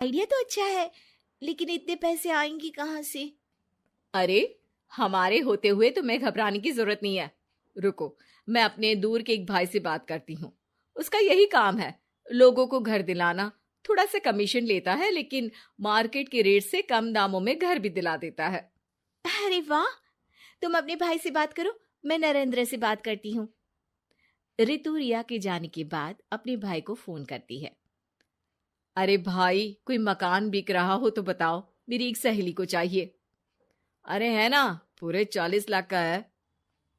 Idea तो अच्छा है, लेकिन इतने पैसे आएंगे कहाँ से? अरे, हमारे होते हुए तुम्हें घबराने की जरूरत नहीं है। रुको, मैं अपने दूर के एक भाई से बात करती हूँ। उसका यही काम है, लोगों को घर दिलाना। थोड़ा सा कमीशन लेता है, लेकिन मार्केट के रेट से कम दामों में घर भी दिला देता है। अरे वाह, तुम अपने भाई से बात करो, मैं नरेंद्र से बात करती हूँ। रितु रिया के जाने के बाद अपने भाई को फोन करती है। अरे भाई, कोई मकान बिक रहा हो तो बताओ, मेरी एक सहेली को चाहिए। अरे है ना, पूरे 40 लाख का है।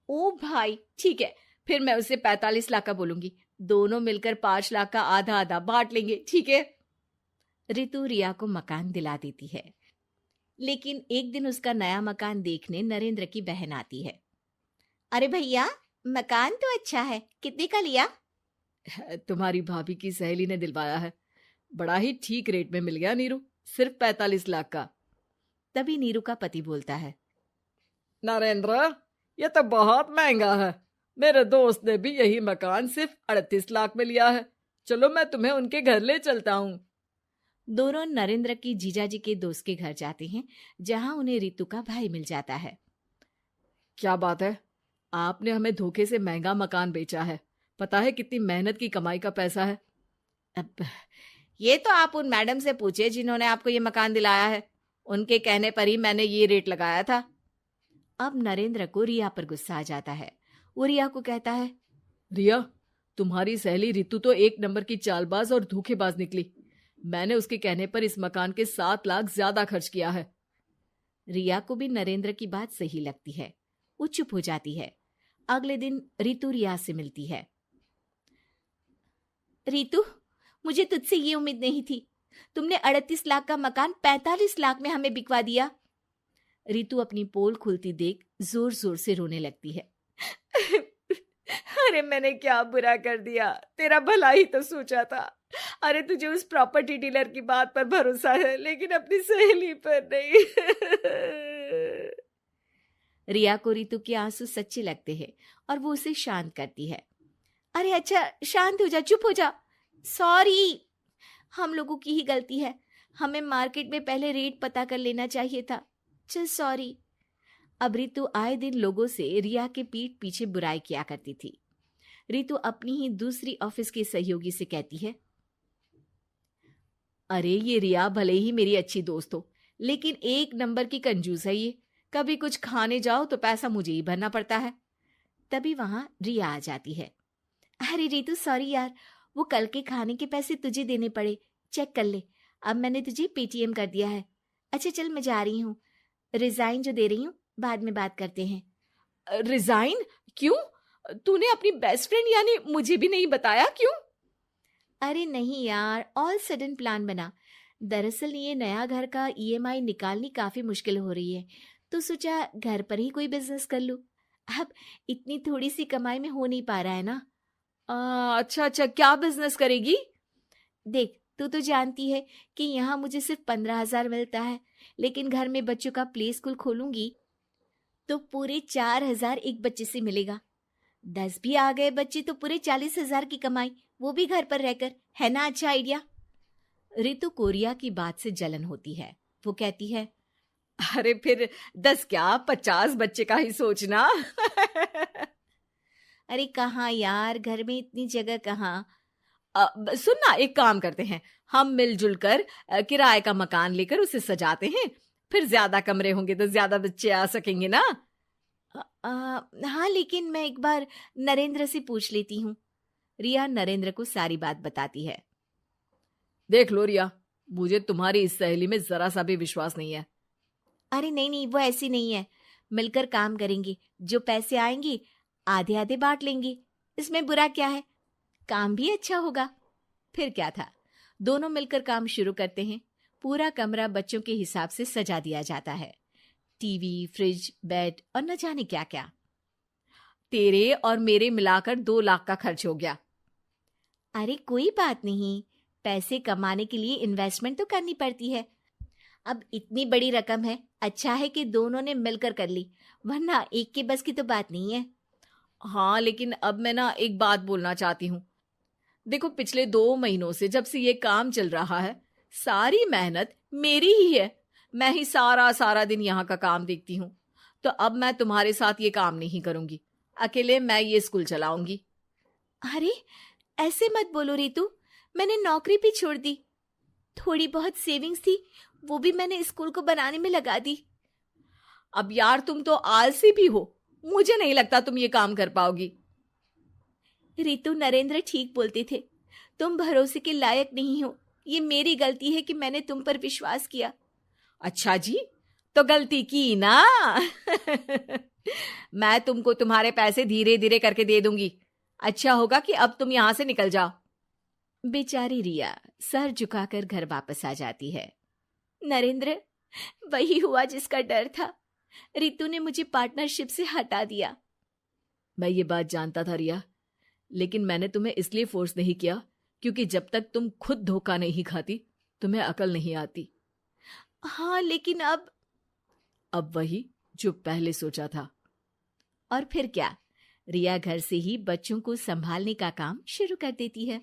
ओ भाई, ठीक है, फिर मैं उसे 45 लाख का बोलूंगी। दोनों मिलकर 5 लाख का आधा आधा बांट लेंगे, ठीक है? रितु रिया को मकान दिला देती है। लेकिन एक दिन उसका नया मकान देखने नरेंद्र की बहन आती है। अरे भैया, मकान तो अच्छा है, कितने का लिया? तुम्हारी भाभी की सहेली ने दिलवाया है। बड़ा ही ठीक रेट में मिल गया नीरू, सिर्फ 45 लाख का। तभी नीरू का पति बोलता है। नरेंद्र, ये तो बहुत महंगा है। मेरे दोस्त ने भी यही मकान सिर्फ 38 लाख में लिया है। चलो, मैं तुम्हें उनके घर ले चलता हूँ। दोनों नरेंद्र की जीजाजी के दोस्त के घर जाते हैं, जहां उन्हें रितु का भाई मिल जाता है। क्या बात है, आपने हमें धोखे से महंगा मकान बेचा है। पता है कितनी मेहनत की कमाई का पैसा है। अब ये तो आप उन मैडम से पूछे जिन्होंने आपको ये मकान दिलाया है। उनके कहने पर ही मैंने ये रेट लगाया था। अब नरेंद्र को रिया पर गुस्सा आ जाता है। वो रिया को कहता है। रिया, तुम्हारी सहेली रितु तो एक नंबर की चालबाज और धोखेबाज निकली। मैंने उसके कहने पर इस मकान के 7 लाख ज्यादा खर्च किया है। रिया को भी नरेंद्र की बात सही लगती है। वो चुप हो जाती है। अगले दिन रितु रिया से मिलती है। रितु, मुझे तुझसे ये उम्मीद नहीं थी। तुमने 38 लाख का मकान 45 लाख में हमें बिकवा दिया। रितु अपनी पोल खुलती देख जोर जोर से रोने लगती है। अरे, मैंने क्या बुरा कर दिया? तेरा भला ही तो सोचा था। अरे, तुझे उस प्रॉपर्टी डीलर की बात पर भरोसा है, लेकिन अपनी सहेली पर नहीं। रिया को रितु के आंसू सच्चे लगते हैं और वो उसे शांत करती है। अरे अच्छा, शांत हो जा, चुप हो जा। सॉरी, हम लोगों की ही गलती है। हमें मार्केट में पहले रेट पता कर लेना चाहिए था। चल सॉरी। अब रितु आए दिन लोगों से रिया के पीठ पीछे बुराई किया करती थी। रितु अपनी ही दूसरी ऑफिस के सहयोगी से कहती है। अरे, ये रिया भले ही मेरी अच्छी दोस्त हो, लेकिन एक नंबर की कंजूस है ये। कभी कुछ खाने जाओ तो पैसा मुझे ही भरना पड़ता है। तभी वहां रिया आ जाती है। अरे रितु, सॉरी यार, वो कल के खाने के पैसे तुझे देने पड़े। चेक कर ले, अब मैंने तुझे पेटीएम कर दिया है। अच्छा चल, मैं जा रही हूँ। रिजाइन जो दे रही हूँ, बाद में बात करते हैं। रिजाइन? क्यों? तूने अपनी बेस्ट फ्रेंड यानी मुझे भी नहीं बताया, क्यों? अरे नहीं यार, ऑल सडन प्लान बना। दरअसल ये नया घर का ईएमआई निकालनी काफी मुश्किल हो रही है, तो सोचा घर पर ही कोई बिजनेस कर लूं। अब इतनी थोड़ी सी कमाई में हो नहीं पा रहा है ना। अच्छा अच्छा, क्या बिजनेस करेगी? देख, तू तो जानती है कि यहाँ मुझे सिर्फ 15,000 मिलता है, लेकिन घर में बच्चों का प्ले स्कूल खोलूंगी तो पूरे 4,000 एक बच्चे से मिलेगा। 10 भी आ गए बच्चे तो पूरे 40,000 की कमाई, वो भी घर पर रहकर। है ना अच्छा आइडिया? रितु को रिया की बात से जलन होती है। वो कहती है। अरे फिर 10 क्या, 50 बच्चे का ही सोचना। अरे कहाँ यार, घर में इतनी जगह कहाँ। सुन ना, एक काम करते हैं, हम मिलजुल कर किराए का मकान लेकर उसे सजाते हैं। फिर ज्यादा कमरे होंगे तो ज्यादा बच्चे आ सकेंगे ना। हाँ, लेकिन मैं एक बार नरेंद्र से पूछ लेती हूँ। रिया नरेंद्र को सारी बात बताती है। देख लो रिया, मुझे तुम्हारी इस सहेली में जरा सा भी विश्वास नहीं है। अरे नहीं नहीं, वो ऐसी नहीं है। मिलकर काम करेंगे, जो पैसे आएंगे आधे आधे बांट लेंगे। इसमें बुरा क्या है, काम भी अच्छा होगा। फिर क्या था, दोनों मिलकर काम शुरू करते हैं। पूरा कमरा बच्चों के हिसाब से सजा दिया जाता है। टीवी, फ्रिज, बेड और न जाने क्या क्या। तेरे और मेरे मिलाकर 2 लाख का खर्च हो गया। अरे कोई बात नहीं, पैसे कमाने के लिए इन्वेस्टमेंट तो करनी पड़ती है। अब इतनी बड़ी रकम है, अच्छा है कि दोनों ने मिलकर कर ली, वरना एक के बस की तो बात नहीं है। हाँ, लेकिन अब मैं ना एक बात बोलना चाहती हूँ। देखो, पिछले 2 महीनों से जब से ये काम चल रहा है, सारी मेहनत मेरी ही है। मैं ही सारा सारा दिन यहाँ का काम देखती हूँ। तो अब मैं तुम्हारे साथ ये काम नहीं करूंगी। अकेले मैं ये स्कूल चलाऊंगी। अरे ऐसे मत बोलो रितु, मैंने नौकरी भी छोड़ दी। थोड़ी बहुत सेविंग्स थी, वो भी मैंने स्कूल को बनाने में लगा दी। अब यार तुम तो आलसी भी हो, मुझे नहीं लगता तुम ये काम कर पाओगी। रितु, नरेंद्र ठीक बोलते थे, तुम भरोसे के लायक नहीं हो। ये मेरी गलती है कि मैंने तुम पर विश्वास किया। अच्छा जी, तो गलती की ना। मैं तुमको तुम्हारे पैसे धीरे धीरे करके दे दूंगी। अच्छा होगा कि अब तुम यहां से निकल जाओ। बेचारी रिया सर झुकाकर घर वापस आ जाती है। नरेंद्र, वही हुआ जिसका डर था। रितु ने मुझे पार्टनरशिप से हटा दिया। मैं ये बात जानता था रिया, लेकिन मैंने तुम्हें इसलिए फोर्स नहीं किया क्योंकि जब तक तुम खुद धोखा नहीं खाती तुम्हें अकल नहीं आती। हाँ, लेकिन अब वही जो पहले सोचा था। और फिर क्या, रिया घर से ही बच्चों को संभालने का काम शुरू कर देती है।